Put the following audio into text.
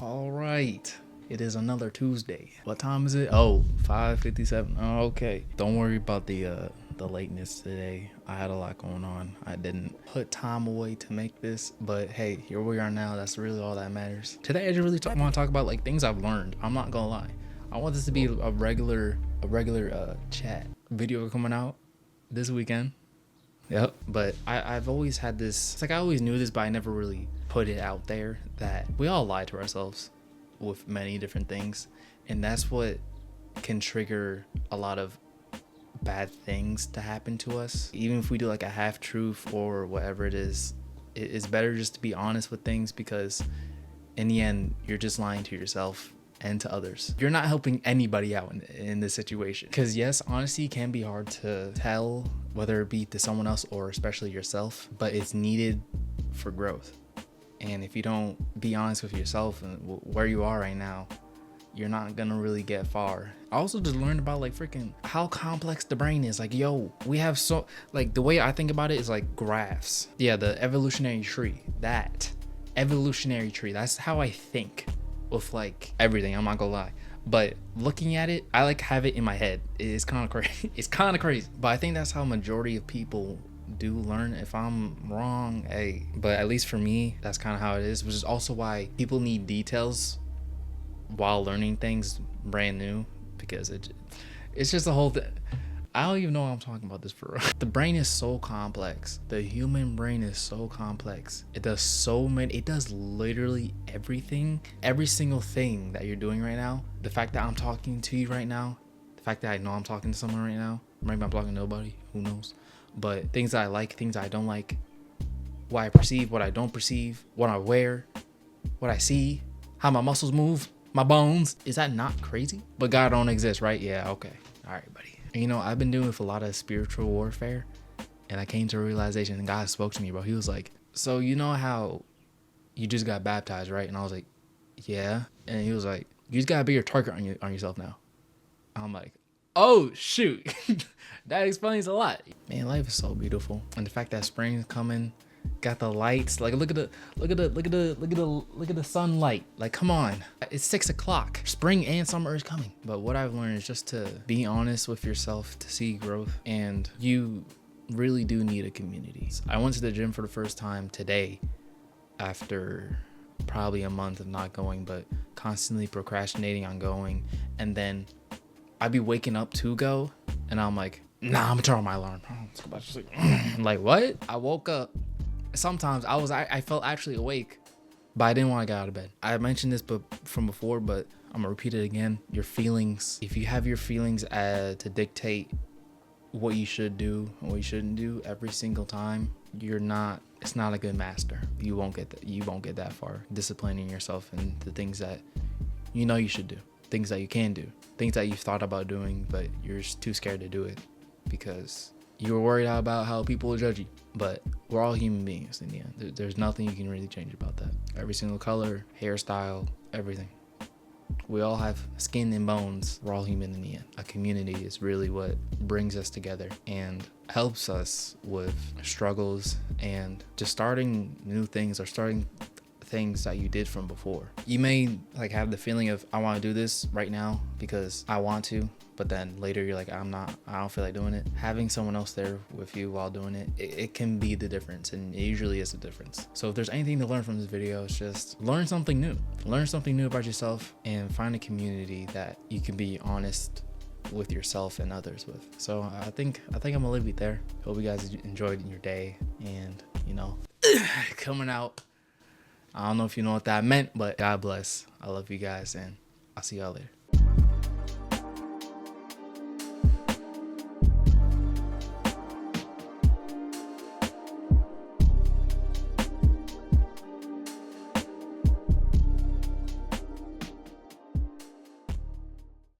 All right. It is another Tuesday. What time is it? Oh, 5:57. Oh, okay. Don't worry about the lateness today. I had a lot going on. I didn't put time away to make this, but hey, here we are now. That's really all that matters. Today I just really want to talk about like things I've learned. I'm not gonna lie. I want this to be a regular chat video coming out this weekend. Yep. But I've always had this, it's like I always knew this, but I never really put it out there that we all lie to ourselves with many different things. And that's what can trigger a lot of bad things to happen to us. Even if we do like a half truth or whatever it is, it's better just to be honest with things, because in the end, you're just lying to yourself and to others. You're not helping anybody out in this situation. Because yes, honesty can be hard to tell, whether it be to someone else or especially yourself, but it's needed for growth. And if you don't be honest with yourself and where you are right now, you're not gonna really get far. I also just learned about like freaking how complex the brain is. Like, yo, we have so, like, the way I think about it is like graphs. Yeah, the evolutionary tree. That evolutionary tree. That's how I think with like everything. I'm not gonna lie. But looking at it, I like have it in my head. It's kind of crazy. It's kind of crazy. But I think that's how majority of people do learn. If I'm wrong, hey, but at least for me, that's kind of how it is, which is also why people need details while learning things brand new, because it's just a whole thing. I don't even know why I'm talking about this for real. The brain is so complex. The human brain is so complex. It does so many, it does literally everything, every single thing that you're doing right now. The fact that I'm talking to you right now, the fact that I know I'm talking to someone right now, maybe I'm talking to nobody, who knows? But things that I like, things I don't like, what I perceive, what I don't perceive, what I wear, what I see, how my muscles move, my bones. Is that not crazy? But God don't exist, right? Yeah, okay. All right, buddy. And, you know, I've been doing with a lot of spiritual warfare, and I came to a realization, and God spoke to me, bro. He was like, so you know how you just got baptized, right? And I was like, yeah. And he was like, you just gotta be your target on yourself now. I'm like, oh shoot. That explains a lot. Man, life is so beautiful. And the fact that spring's coming, got the lights, like look at the sunlight. Like, come on. It's 6 o'clock. Spring and summer is coming. But what I've learned is just to be honest with yourself to see growth. And you really do need a community. I went to the gym for the first time today after probably a month of not going, but constantly procrastinating on going. And then I'd be waking up to go, and I'm like, nah, I'm gonna turn on my alarm. Let's go back to sleep. Like, what? I woke up. Sometimes I felt actually awake, but I didn't want to get out of bed. I mentioned this from before, but I'm gonna repeat it again. Your feelings. If you have your feelings to dictate what you should do and what you shouldn't do every single time, it's not a good master. You won't get that far. Disciplining yourself in the things that you know you should do, things that you can do, things that you've thought about doing, but you're just too scared to do it because you were worried about how people will judge you. But we're all human beings in the end. There's nothing you can really change about that. Every single color, hairstyle, everything. We all have skin and bones. We're all human in the end. A community is really what brings us together and helps us with struggles and just starting new things or starting things that you did from before. You may like have the feeling of, I want to do this right now because I want to, but then later you're like, I don't feel like doing it. Having someone else there with you while doing it can be the difference, and it usually is the difference. So if there's anything to learn from this video, it's just learn something new. Learn something new about yourself and find a community that you can be honest with yourself and others with. So I think I'm gonna leave it there. Hope you guys enjoyed your day, and you know, coming out. I don't know if you know what that meant, but God bless. I love you guys, and I'll see y'all later.